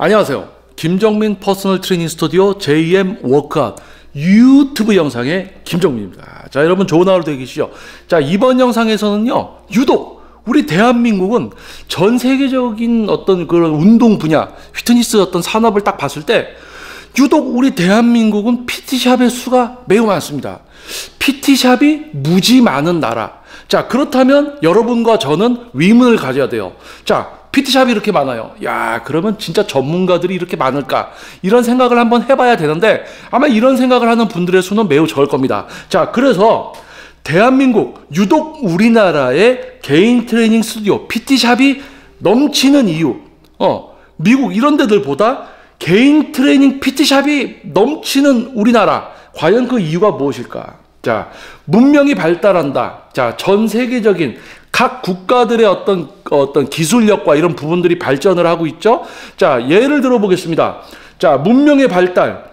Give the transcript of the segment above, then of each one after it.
안녕하세요. 김정민 퍼스널 트레이닝 스튜디오 JM 워크아웃 유튜브 영상의 김정민입니다. 자, 여러분 좋은 하루 되시죠. 자, 이번 영상에서는요, 유독 우리 대한민국은 전 세계적인 어떤 그런 운동 분야, 피트니스 어떤 산업을 딱 봤을 때 유독 우리 대한민국은 PT샵의 수가 매우 많습니다. PT샵이 무지 많은 나라. 자, 그렇다면 여러분과 저는 의문을 가져야 돼요. 자, PT샵이 이렇게 많아요. 야, 그러면 진짜 전문가들이 이렇게 많을까? 이런 생각을 한번 해봐야 되는데 아마 이런 생각을 하는 분들의 수는 매우 적을 겁니다. 자, 그래서 대한민국, 유독 우리나라의 개인 트레이닝 스튜디오, PT샵이 넘치는 이유, 미국 이런 데들보다 개인 트레이닝 PT샵이 넘치는 우리나라, 과연 그 이유가 무엇일까? 자, 문명이 발달한다. 자, 전 세계적인 각 국가들의 어떤 기술력과 이런 부분들이 발전을 하고 있죠. 자, 예를 들어 보겠습니다. 자, 문명의 발달.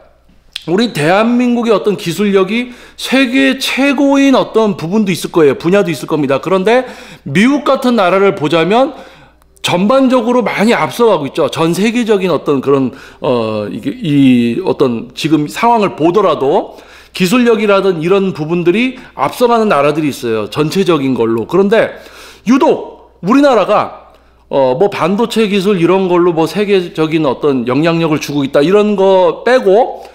우리 대한민국의 어떤 기술력이 세계 최고인 어떤 부분도 있을 거예요. 분야도 있을 겁니다. 그런데 미국 같은 나라를 보자면 전반적으로 많이 앞서가고 있죠. 전 세계적인 어떤 그런 이 어떤 지금 상황을 보더라도 기술력이라든 이런 부분들이 앞서가는 나라들이 있어요. 전체적인 걸로. 그런데 유독 우리나라가 뭐 반도체 기술 이런 걸로 뭐 세계적인 어떤 영향력을 주고 있다. 이런 거 빼고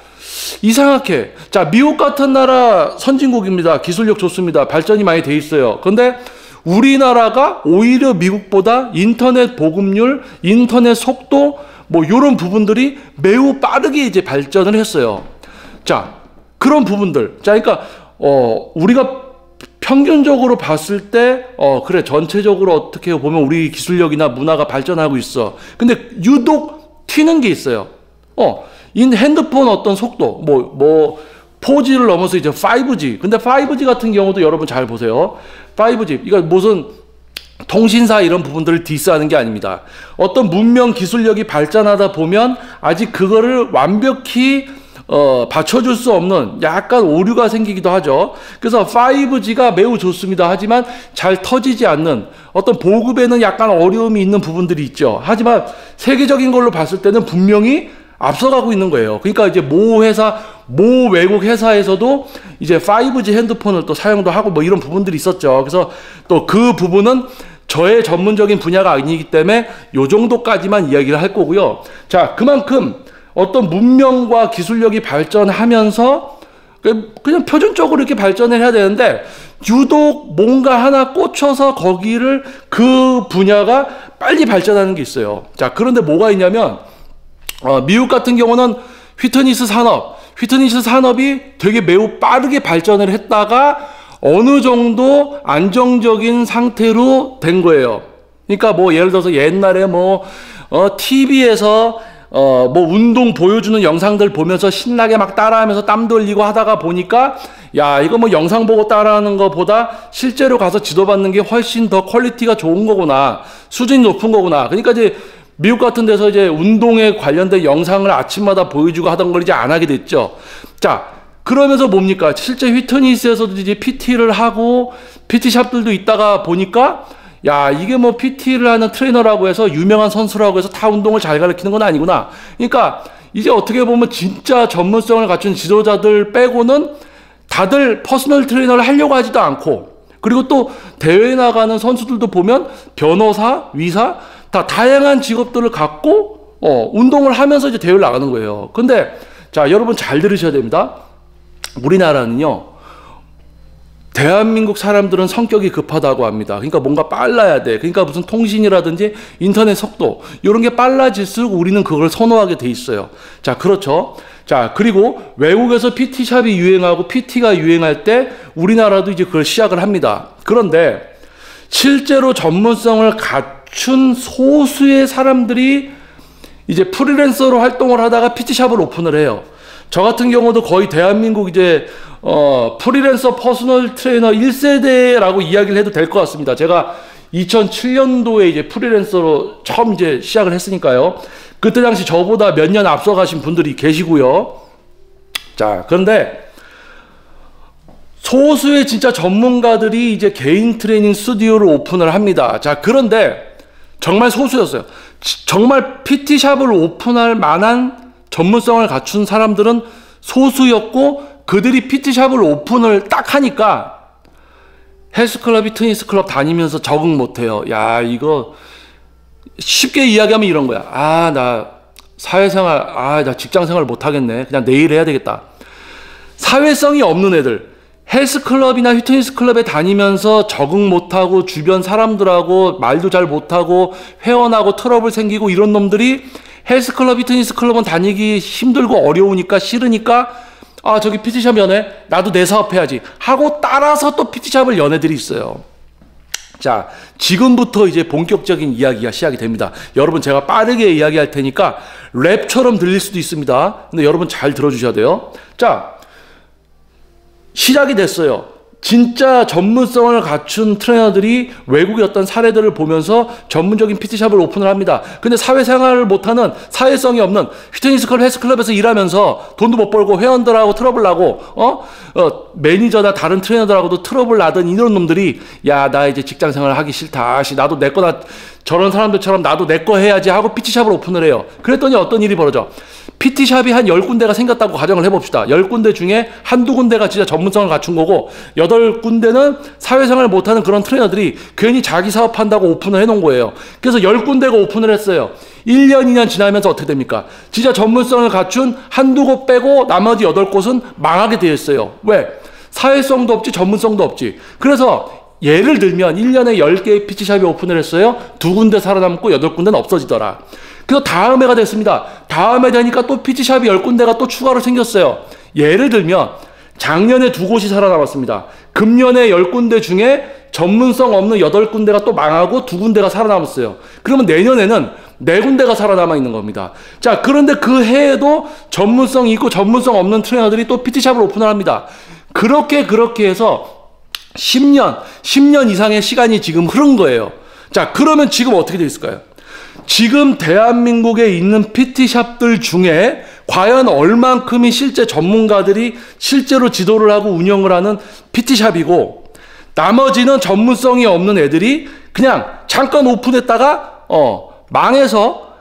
이상하게, 자, 미국 같은 나라 선진국입니다. 기술력 좋습니다. 발전이 많이 돼 있어요. 그런데 우리나라가 오히려 미국보다 인터넷 보급률, 인터넷 속도 뭐 이런 부분들이 매우 빠르게 이제 발전을 했어요. 자, 그런 부분들. 자, 그러니까 우리가 평균적으로 봤을 때 그래, 전체적으로 어떻게 보면 우리 기술력이나 문화가 발전하고 있어. 근데 유독 튀는 게 있어요. 핸드폰 어떤 속도, 뭐 4G를 넘어서 이제 5G. 근데 5G 같은 경우도 여러분 잘 보세요. 5G, 이거 무슨 통신사 이런 부분들을 디스하는 게 아닙니다. 어떤 문명 기술력이 발전하다 보면 아직 그거를 완벽히 받쳐줄 수 없는 약간 오류가 생기기도 하죠. 그래서 5G가 매우 좋습니다. 하지만 잘 터지지 않는 어떤 보급에는 약간 어려움이 있는 부분들이 있죠. 하지만 세계적인 걸로 봤을 때는 분명히 앞서가고 있는 거예요. 그러니까 이제 모 외국 회사에서도 이제 5G 핸드폰을 또 사용도 하고 뭐 이런 부분들이 있었죠. 그래서 또 그 부분은 저의 전문적인 분야가 아니기 때문에 요 정도까지만 이야기를 할 거고요. 자, 그만큼 어떤 문명과 기술력이 발전하면서 그냥 표준적으로 이렇게 발전을 해야 되는데 유독 뭔가 하나 꽂혀서 거기를 그 분야가 빨리 발전하는 게 있어요. 자, 그런데 뭐가 있냐면 미국 같은 경우는 피트니스 산업이 되게 매우 빠르게 발전을 했다가 어느 정도 안정적인 상태로 된 거예요. 그러니까 뭐 예를 들어서 옛날에 TV에서 뭐 운동 보여주는 영상들 보면서 신나게 막 따라하면서 땀도 흘리고 하다가 보니까 야, 이거 뭐 영상 보고 따라하는 것보다 실제로 가서 지도받는 게 훨씬 더 퀄리티가 좋은 거구나, 수준이 높은 거구나. 그러니까 이제 미국 같은 데서 이제 운동에 관련된 영상을 아침마다 보여주고 하던 걸 이제 안 하게 됐죠. 자, 그러면서 뭡니까? 실제 피트니스에서도 이제 PT를 하고 PT샵들도 있다가 보니까 야, 이게 뭐 PT를 하는 트레이너라고 해서 유명한 선수라고 해서 다 운동을 잘 가르치는 건 아니구나. 그러니까 이제 어떻게 보면 진짜 전문성을 갖춘 지도자들 빼고는 다들 퍼스널 트레이너를 하려고 하지도 않고, 그리고 또 대회에 나가는 선수들도 보면 변호사, 의사 다 다양한 직업들을 갖고 운동을 하면서 이제 대회를 나가는 거예요. 근데 자, 여러분 잘 들으셔야 됩니다. 우리나라는요, 대한민국 사람들은 성격이 급하다고 합니다. 그러니까 뭔가 빨라야 돼. 그러니까 무슨 통신이라든지 인터넷 속도 이런 게 빨라질수록 우리는 그걸 선호하게 돼 있어요. 자, 그렇죠. 자, 그리고 외국에서 PT샵이 유행하고 PT가 유행할 때 우리나라도 이제 그걸 시작을 합니다. 그런데 실제로 전문성을 갖춘 소수의 사람들이 이제 프리랜서로 활동을 하다가 PT샵을 오픈을 해요. 저 같은 경우도 거의 대한민국 이제 프리랜서 퍼스널 트레이너 1세대라고 이야기를 해도 될 것 같습니다. 제가 2007년도에 이제 프리랜서로 처음 이제 시작을 했으니까요. 그때 당시 저보다 몇 년 앞서 가신 분들이 계시고요. 자, 그런데 소수의 진짜 전문가들이 이제 개인 트레이닝 스튜디오를 오픈을 합니다. 자, 그런데 정말 소수였어요. 정말 PT샵을 오픈할 만한 전문성을 갖춘 사람들은 소수였고, 그들이 PT샵을 오픈을 딱 하니까 헬스클럽, 피트니스클럽 다니면서 적응 못해요. 야, 이거 쉽게 이야기하면 이런 거야. 아, 나 사회생활, 나 직장생활 못하겠네. 그냥 내일 해야 되겠다. 사회성이 없는 애들, 헬스클럽이나 피트니스클럽에 다니면서 적응 못하고 주변 사람들하고 말도 잘 못하고 회원하고 트러블 생기고 이런 놈들이 헬스클럽, 피트니스클럽은 다니기 힘들고 어려우니까 싫으니까 저기 PT샵 연애? 나도 내 사업 해야지 하고 따라서 또 PT샵을 연 애들이 있어요. 자, 지금부터 이제 본격적인 이야기가 시작이 됩니다. 여러분, 제가 빠르게 이야기할 테니까 랩처럼 들릴 수도 있습니다. 근데 여러분 잘 들어주셔야 돼요. 자, 시작이 됐어요. 진짜 전문성을 갖춘 트레이너들이 외국의 어떤 사례들을 보면서 전문적인 PT샵을 오픈을 합니다. 근데 사회생활을 못하는, 사회성이 없는 피트니스클럽, 헬스클럽에서 일하면서 돈도 못 벌고 회원들하고 트러블 나고 매니저나 다른 트레이너들하고도 트러블 나던 이런 놈들이, 야, 나 이제 직장생활 하기 싫다. 나도 내 거나 저런 사람들처럼 나도 내 거 해야지 하고 PT샵을 오픈을 해요. 그랬더니 어떤 일이 벌어져? PT샵이 한 10군데가 생겼다고 가정을 해봅시다. 10군데 중에 한두 군데가 진짜 전문성을 갖춘 거고, 8군데는 사회생활을 못하는 그런 트레이너들이 괜히 자기 사업한다고 오픈을 해놓은 거예요. 그래서 10군데가 오픈을 했어요. 1년, 2년 지나면서 어떻게 됩니까? 진짜 전문성을 갖춘 한두 곳 빼고 나머지 8곳은 망하게 되어 있어요. 왜? 사회성도 없지, 전문성도 없지. 그래서 예를 들면 1년에 10개의 PT샵이 오픈을 했어요. 2군데 살아남고 8군데는 없어지더라. 그래서 다음 해가 됐습니다. 다음 해 되니까 또 PT샵이 10군데가 또 추가로 생겼어요. 예를 들면 작년에 2곳이 살아남았습니다. 금년에 10군데 중에 전문성 없는 8군데가 또 망하고 2군데가 살아남았어요. 그러면 내년에는 4군데가 살아남아 있는 겁니다. 자, 그런데 그 해에도 전문성 있고 전문성 없는 트레이너들이 또 PT샵을 오픈을 합니다. 그렇게 해서 10년 이상의 시간이 지금 흐른 거예요. 자, 그러면 지금 어떻게 돼 있을까요? 지금 대한민국에 있는 PT샵들 중에 과연 얼만큼이 실제 전문가들이 실제로 지도를 하고 운영을 하는 PT샵이고, 나머지는 전문성이 없는 애들이 그냥 잠깐 오픈했다가 망해서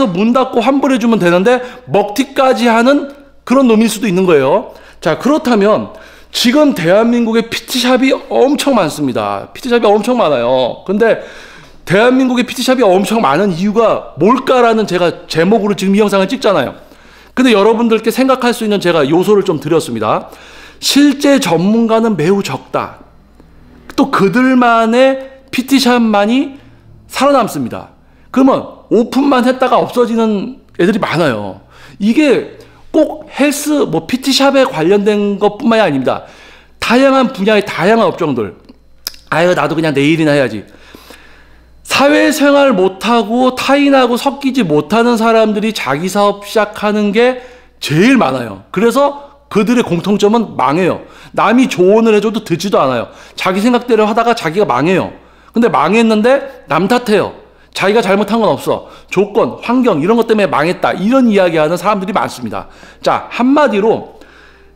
문 닫고 환불해주면 되는데 먹튀까지 하는 그런 놈일 수도 있는 거예요. 자, 그렇다면 지금 대한민국에 PT샵이 엄청 많습니다. PT샵이 엄청 많아요. 근데 대한민국에 PT샵이 엄청 많은 이유가 뭘까라는 제가 제목으로 지금 이 영상을 찍잖아요. 근데 여러분들께 생각할 수 있는 제가 요소를 좀 드렸습니다. 실제 전문가는 매우 적다. 또 그들만의 PT샵만이 살아남습니다. 그러면 오픈만 했다가 없어지는 애들이 많아요. 이게 꼭 헬스, PT샵에 관련된 것뿐만이 아닙니다. 다양한 분야의 다양한 업종들. 나도 그냥 내일이나 해야지. 사회생활 못하고 타인하고 섞이지 못하는 사람들이 자기 사업 시작하는 게 제일 많아요. 그래서 그들의 공통점은 망해요. 남이 조언을 해줘도 듣지도 않아요. 자기 생각대로 하다가 자기가 망해요. 근데 망했는데 남 탓해요. 자기가 잘못한 건 없어. 조건, 환경 이런 것 때문에 망했다. 이런 이야기하는 사람들이 많습니다. 자, 한마디로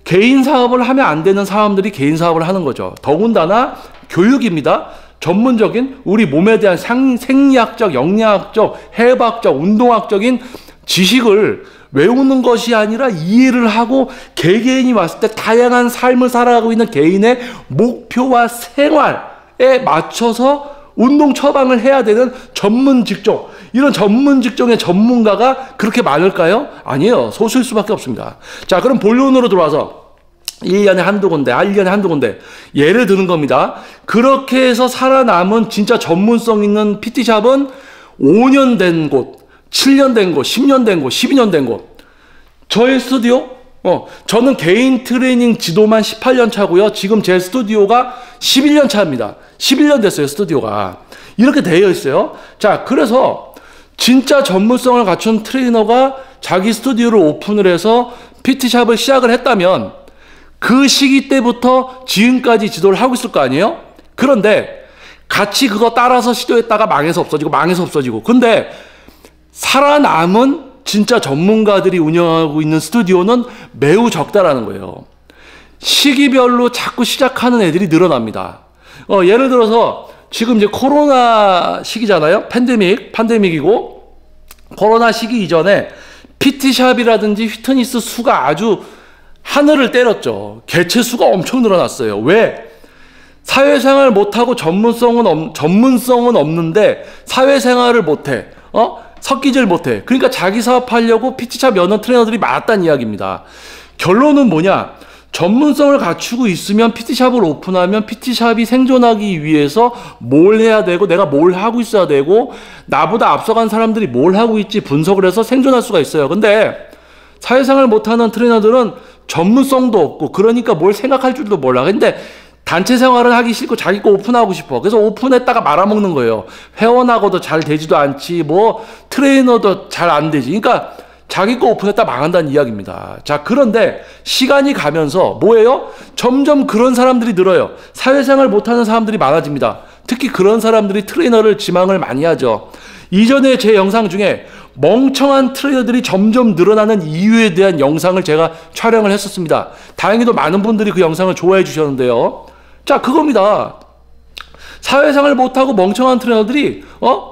개인 사업을 하면 안 되는 사람들이 개인 사업을 하는 거죠. 더군다나 교육입니다. 전문적인 우리 몸에 대한 생리학적, 영양학적, 해부학적, 운동학적인 지식을 외우는 것이 아니라 이해를 하고 개개인이 왔을 때 다양한 삶을 살아가고 있는 개인의 목표와 생활에 맞춰서 운동 처방을 해야 되는 전문 직종, 이런 전문 직종의 전문가가 그렇게 많을까요? 아니에요. 소수일 수밖에 없습니다. 자, 그럼 본론으로 들어와서 1년에 한두 군데, 1년에 한두 군데 예를 드는 겁니다. 그렇게 해서 살아남은 진짜 전문성 있는 PT샵은 5년 된 곳, 7년 된 곳, 10년 된 곳, 12년 된 곳. 저의 스튜디오? 저는 개인 트레이닝 지도만 18년 차고요. 지금 제 스튜디오가 11년 차입니다. 11년 됐어요, 스튜디오가. 이렇게 되어 있어요. 자, 그래서 진짜 전문성을 갖춘 트레이너가 자기 스튜디오를 오픈을 해서 PT샵을 시작을 했다면 그 시기 때부터 지금까지 지도를 하고 있을 거 아니에요? 그런데 같이 그거 따라서 시도했다가 망해서 없어지고. 근데 살아남은 진짜 전문가들이 운영하고 있는 스튜디오는 매우 적다라는 거예요. 시기별로 자꾸 시작하는 애들이 늘어납니다. 예를 들어서 지금 이제 코로나 시기잖아요. 팬데믹이고 코로나 시기 이전에 PT샵이라든지 피트니스 수가 아주 하늘을 때렸죠. 개체 수가 엄청 늘어났어요. 왜? 사회생활 못하고 전문성은 없는데 사회생활을 못해. 섞이질 못해. 그러니까 자기 사업하려고 PT샵 여는 트레이너들이 많았다는 이야기입니다. 결론은 뭐냐? 전문성을 갖추고 있으면 PT샵을 오픈하면 PT샵이 생존하기 위해서 뭘 해야 되고 내가 뭘 하고 있어야 되고 나보다 앞서간 사람들이 뭘 하고 있지 분석을 해서 생존할 수가 있어요. 근데 사회생활 못하는 트레이너들은 전문성도 없고 그러니까 뭘 생각할 줄도 몰라. 근데 단체 생활을 하기 싫고 자기 거 오픈하고 싶어. 그래서 오픈했다가 말아먹는 거예요. 회원하고도 잘 되지도 않지 뭐 트레이너도 잘 안 되지. 그러니까 자기 거 오픈했다 망한다는 이야기입니다. 자, 그런데 시간이 가면서 뭐예요? 점점 그런 사람들이 늘어요. 사회생활 못하는 사람들이 많아집니다. 특히 그런 사람들이 트레이너를 지망을 많이 하죠. 이전에 제 영상 중에 멍청한 트레이너들이 점점 늘어나는 이유에 대한 영상을 제가 촬영을 했었습니다. 다행히도 많은 분들이 그 영상을 좋아해 주셨는데요. 자, 그겁니다. 사회생활 못하고 멍청한 트레이너들이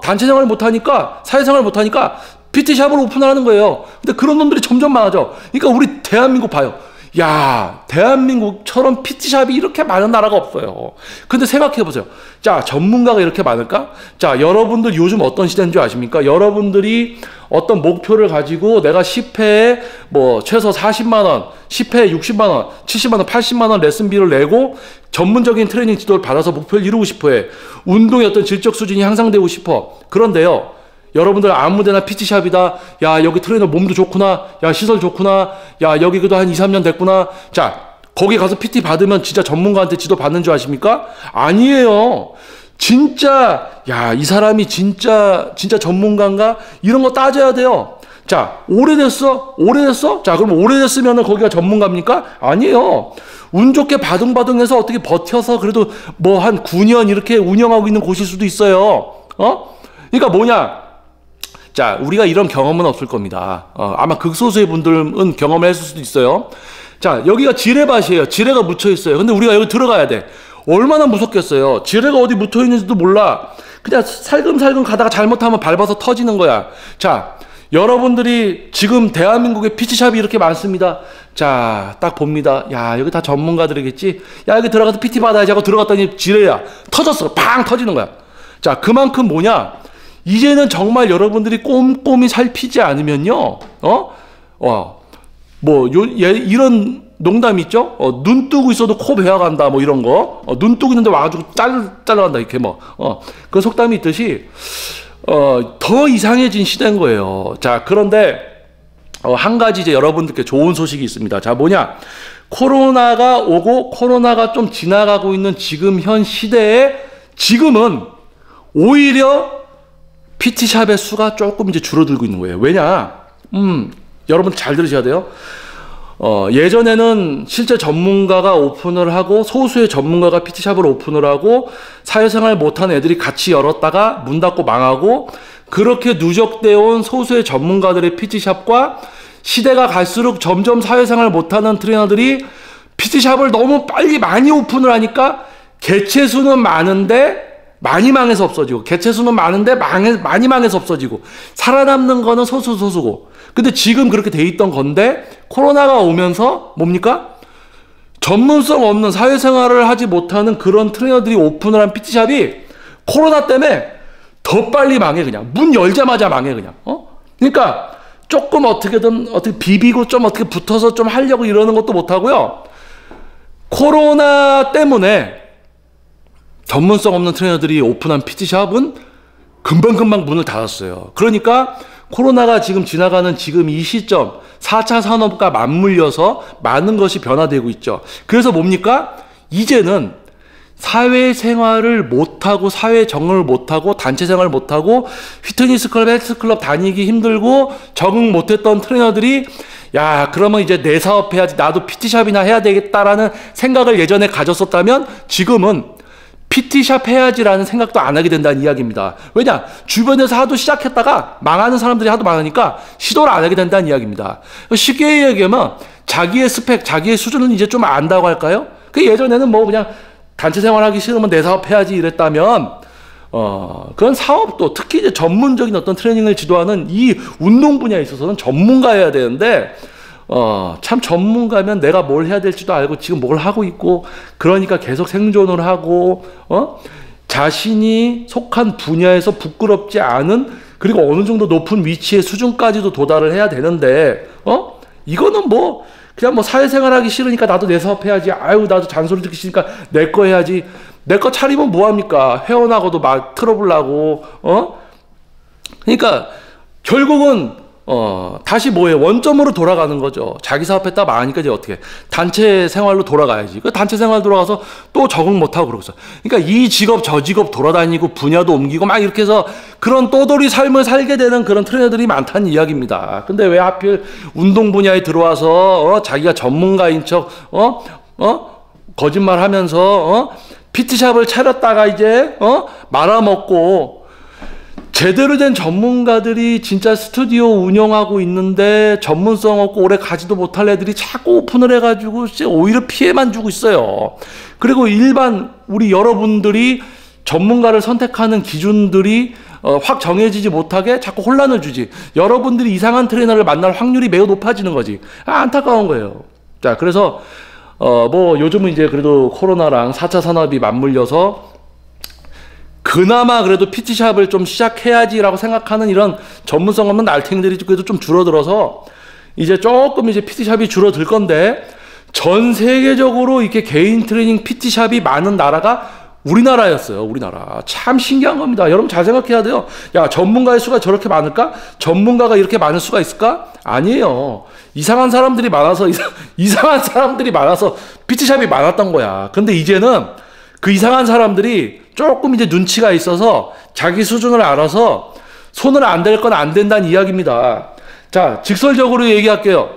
단체 생활 못하니까 사회생활 못하니까 PT샵을 오픈하는 거예요. 근데 그런 놈들이 점점 많아져. 그러니까 우리 대한민국 봐요. 야, 대한민국처럼 PT샵이 이렇게 많은 나라가 없어요. 근데 생각해 보세요. 자, 전문가가 이렇게 많을까? 자, 여러분들 요즘 어떤 시대인 줄 아십니까? 여러분들이 어떤 목표를 가지고 내가 10회에 뭐 최소 40만원, 10회에 60만원, 70만원, 80만원 레슨비를 내고 전문적인 트레이닝 지도를 받아서 목표를 이루고 싶어 해. 운동의 어떤 질적 수준이 향상되고 싶어. 그런데요. 여러분들 아무데나 PT샵이다. 야, 여기 트레이너 몸도 좋구나. 야, 시설 좋구나. 야, 여기 그래도 한 2, 3년 됐구나. 자, 거기 가서 PT 받으면 진짜 전문가한테 지도 받는 줄 아십니까? 아니에요. 진짜 야, 이 사람이 진짜 전문가인가? 이런 거 따져야 돼요. 자, 오래됐어? 자, 그럼 오래됐으면 거기가 전문가입니까? 아니에요. 운 좋게 바둥바둥해서 어떻게 버텨서 그래도 뭐 한 9년 이렇게 운영하고 있는 곳일 수도 있어요. 그러니까 뭐냐? 자, 우리가 이런 경험은 없을 겁니다. 아마 극소수의 분들은 경험을 했을 수도 있어요. 자, 여기가 지뢰밭이에요. 지뢰가 묻혀 있어요. 근데 우리가 여기 들어가야 돼. 얼마나 무섭겠어요. 지뢰가 어디 묻어 있는지도 몰라. 그냥 살금살금 가다가 잘못하면 밟아서 터지는 거야. 자, 여러분들이 지금 대한민국에 PT샵이 이렇게 많습니다. 자, 딱 봅니다. 야, 여기 다 전문가들이겠지. 야, 여기 들어가서 PT 받아야지 하고 들어갔더니 지뢰야. 터졌어. 팡 터지는 거야. 자, 그만큼 뭐냐? 이제는 여러분들이 꼼꼼히 살피지 않으면요, 이런 농담 있죠? 눈 뜨고 있어도 코 베어간다, 뭐 이런 거. 눈 뜨고 있는데 와가지고 잘라간다, 이렇게 뭐. 그 속담이 있듯이, 더 이상해진 시대인 거예요. 자, 그런데, 한 가지 이제 여러분들께 좋은 소식이 있습니다. 자, 뭐냐? 코로나가 오고 코로나가 좀 지나가고 있는 지금 현 시대에 지금은 오히려 PT샵의 수가 조금 이제 줄어들고 있는 거예요. 왜냐? 여러분 잘 들으셔야 돼요. 예전에는 실제 전문가가 오픈을 하고 소수의 전문가가 PT샵을 오픈을 하고 사회생활 못한 애들이 같이 열었다가 문 닫고 망하고 그렇게 누적되어 온 소수의 전문가들의 PT샵과 시대가 갈수록 점점 사회생활 못하는 트레이너들이 PT샵을 너무 빨리 많이 오픈을 하니까 개체 수는 많은데 많이 망해서 없어지고 개체 수는 많은데 많이 망해서 없어지고 살아남는 거는 소수고 근데 지금 그렇게 돼 있던 건데 코로나가 오면서 뭡니까? 전문성 없는 사회생활을 하지 못하는 그런 트레이너들이 오픈을 한 PT샵이 코로나 때문에 더 빨리 망해. 그냥 문 열자마자 망해. 그냥 그러니까 조금 어떻게 비비고 좀 어떻게 붙어서 좀 하려고 이러는 것도 못하고요. 코로나 때문에 전문성 없는 트레이너들이 오픈한 PT샵은 금방금방 문을 닫았어요. 그러니까 코로나가 지금 지나가는 지금 이 시점 4차 산업과 맞물려서 많은 것이 변화되고 있죠. 그래서 뭡니까? 이제는 사회생활을 못하고 사회정을 못하고 단체생활을 못하고 피트니스클럽 헬스클럽 다니기 힘들고 적응 못했던 트레이너들이 야, 그러면 이제 내 사업해야지, 나도 PT샵이나 해야 되겠다라는 생각을 예전에 가졌었다면 지금은 PT샵 해야지라는 생각도 안 하게 된다는 이야기입니다. 왜냐? 주변에서 하도 시작했다가 망하는 사람들이 하도 많으니까 시도를 안 하게 된다는 이야기입니다. 쉽게 얘기하면 자기의 스펙, 자기의 수준은 이제 좀 안다고 할까요? 그 예전에는 뭐 그냥 단체 생활하기 싫으면 내 사업 해야지 이랬다면 그런 사업도 특히 이제 전문적인 어떤 트레이닝을 지도하는 이 운동 분야에 있어서는 전문가여야 되는데, 참 전문가면 내가 뭘 해야 될지도 알고 지금 뭘 하고 있고, 그러니까 계속 생존을 하고, 자신이 속한 분야에서 부끄럽지 않은, 그리고 어느 정도 높은 위치의 수준까지도 도달을 해야 되는데, 이거는 뭐, 그냥 뭐 사회생활 하기 싫으니까 나도 내 사업 해야지. 아유, 나도 잔소리 듣기 싫으니까 내 거 해야지. 내 거 차리면 뭐합니까? 회원하고도 막 트러블 나고, 그러니까, 결국은, 다시 뭐예요? 원점으로 돌아가는 거죠. 자기 사업했다 망하니까 이제 어떻게? 단체 생활로 돌아가야지. 그 단체 생활 돌아가서 또 적응 못하고 그러고 있어. 그러니까 이 직업, 저 직업 돌아다니고 분야도 옮기고 막 이렇게 해서 그런 또돌이 삶을 살게 되는 그런 트레이너들이 많다는 이야기입니다. 근데 왜 하필 운동 분야에 들어와서, 자기가 전문가인 척, 거짓말 하면서, PT샵을 차렸다가 이제, 말아먹고, 제대로 된 전문가들이 진짜 스튜디오 운영하고 있는데 전문성 없고 오래 가지도 못할 애들이 자꾸 오픈을 해가지고 오히려 피해만 주고 있어요. 그리고 일반 우리 여러분들이 전문가를 선택하는 기준들이 확 정해지지 못하게 자꾸 혼란을 주지. 여러분들이 이상한 트레이너를 만날 확률이 매우 높아지는 거지. 안타까운 거예요. 자, 그래서 뭐 요즘은 이제 그래도 코로나랑 4차 산업이 맞물려서 그나마 그래도 PT샵을 좀 시작해야지라고 생각하는 이런 전문성 없는 날탱이들이 그래도 좀 줄어들어서 이제 조금 이제 PT샵이 줄어들 건데, 전 세계적으로 이렇게 개인 트레이닝 PT샵이 많은 나라가 우리나라였어요. 우리나라. 참 신기한 겁니다. 여러분 잘 생각해야 돼요. 야, 전문가의 수가 저렇게 많을까? 전문가가 이렇게 많을 수가 있을까? 아니에요. 이상한 사람들이 많아서 이상한 사람들이 많아서 PT샵이 많았던 거야. 근데 이제는 그 이상한 사람들이 조금 이제 눈치가 있어서 자기 수준을 알아서 손을 안 댈 건 안 된다는 이야기입니다. 자, 직설적으로 얘기할게요.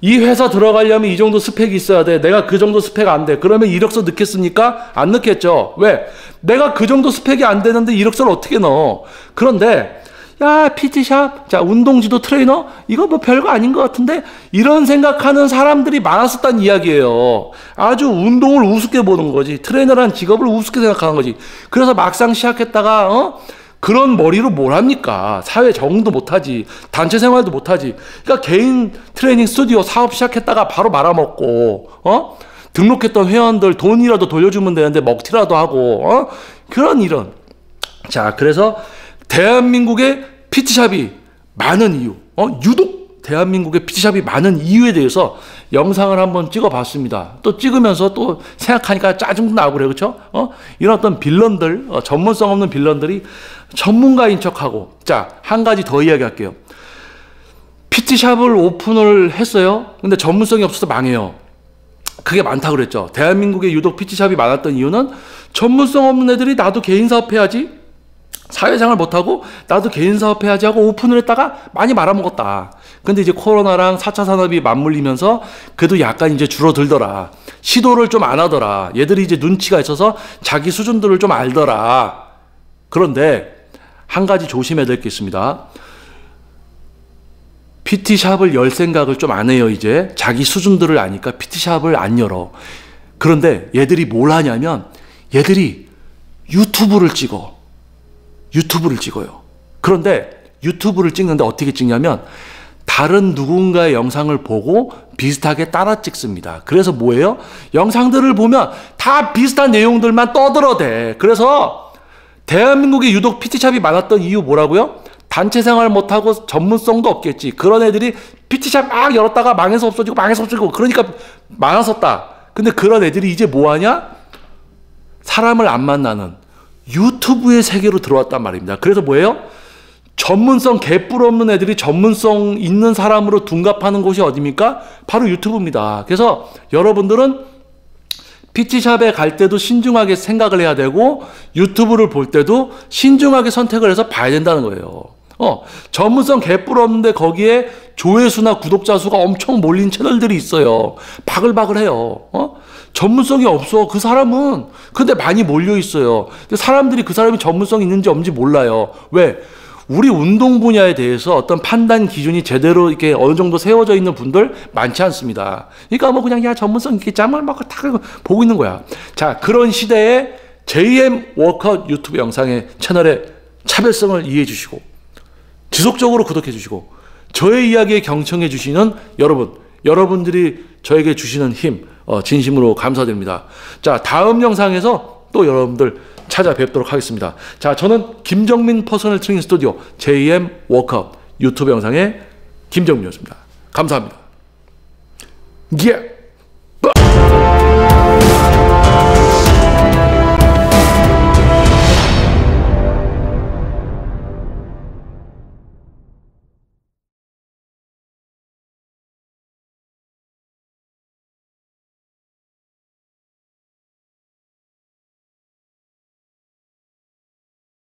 이 회사 들어가려면 이 정도 스펙이 있어야 돼. 내가 그 정도 스펙 안 돼. 그러면 이력서 넣겠습니까? 안 넣겠죠. 왜? 내가 그 정도 스펙이 안 되는데 이력서를 어떻게 넣어? 그런데 야, PT샵, 자, 운동지도 트레이너? 이거 뭐 별거 아닌 것 같은데? 이런 생각하는 사람들이 많았었다는 이야기예요. 아주 운동을 우습게 보는 거지. 트레이너라는 직업을 우습게 생각하는 거지. 그래서 막상 시작했다가, 그런 머리로 뭘 합니까? 사회 적응도 못하지. 단체 생활도 못하지. 그러니까 개인 트레이닝 스튜디오 사업 시작했다가 바로 말아먹고, 등록했던 회원들 돈이라도 돌려주면 되는데 먹튀라도 하고, 이런. 자, 그래서 대한민국의 PT샵이 많은 이유, 유독 대한민국의 PT샵이 많은 이유에 대해서 영상을 한번 찍어봤습니다. 또 찍으면서 또 생각하니까 짜증도 나고 그래, 그렇죠? 이런 어떤 빌런들, 전문성 없는 빌런들이 전문가인 척하고. 자, 한 가지 더 이야기할게요. PT샵을 오픈을 했어요. 근데 전문성이 없어서 망해요. 그게 많다고 그랬죠. 대한민국에 유독 PT샵이 많았던 이유는 전문성 없는 애들이 나도 개인 사업해야지, 사회생활 못하고 나도 개인 사업해야지 하고 오픈을 했다가 많이 말아먹었다. 근데 이제 코로나랑 4차 산업이 맞물리면서 그래도 약간 이제 줄어들더라. 시도를 좀 안 하더라. 얘들이 이제 눈치가 있어서 자기 수준들을 좀 알더라. 그런데 한 가지 조심해야 될 게 있습니다. PT샵을 열 생각을 좀 안 해요. 이제 자기 수준들을 아니까 PT샵을 안 열어. 그런데 얘들이 뭘 하냐면 얘들이 유튜브를 찍어요. 그런데 유튜브를 찍는데 어떻게 찍냐면 다른 누군가의 영상을 보고 비슷하게 따라 찍습니다. 그래서 뭐예요? 영상들을 보면 다 비슷한 내용들만 떠들어대. 그래서 대한민국에 유독 PT샵이 많았던 이유 뭐라고요? 단체 생활 못하고 전문성도 없겠지. 그런 애들이 PT샵 막 열었다가 망해서 없어지고 그러니까 많았었다. 근데 그런 애들이 이제 뭐하냐? 사람을 안 만나는 유튜브의 세계로 들어왔단 말입니다. 그래서 뭐예요? 전문성 개뿔 없는 애들이 전문성 있는 사람으로 둔갑하는 곳이 어디입니까? 바로 유튜브입니다. 그래서 여러분들은 PT샵에 갈 때도 신중하게 생각을 해야 되고 유튜브를 볼 때도 신중하게 선택을 해서 봐야 된다는 거예요. 전문성 개뿔 없는데 거기에 조회수나 구독자 수가 엄청 몰린 채널들이 있어요. 바글바글해요. 전문성이 없어. 그 사람은. 근데 많이 몰려 있어요. 근데 사람들이 그 사람이 전문성이 있는지 없는지 몰라요. 왜? 우리 운동 분야에 대해서 어떤 판단 기준이 제대로 이렇게 어느 정도 세워져 있는 분들 많지 않습니다. 그러니까 뭐 그냥 야 전문성 있겠지 막 다 보고 있는 거야. 자, 그런 시대에 JM 워크아웃 유튜브 영상의 채널의 차별성을 이해해 주시고 지속적으로 구독해 주시고 저의 이야기에 경청해 주시는 여러분들이 저에게 주시는 힘 진심으로 감사드립니다. 자, 다음 영상에서 또 여러분들 찾아뵙도록 하겠습니다. 자, 저는 김정민 퍼스널 트레이닝 스튜디오 JM 워크아웃 유튜브 영상의 김정민이었습니다. 감사합니다. 예.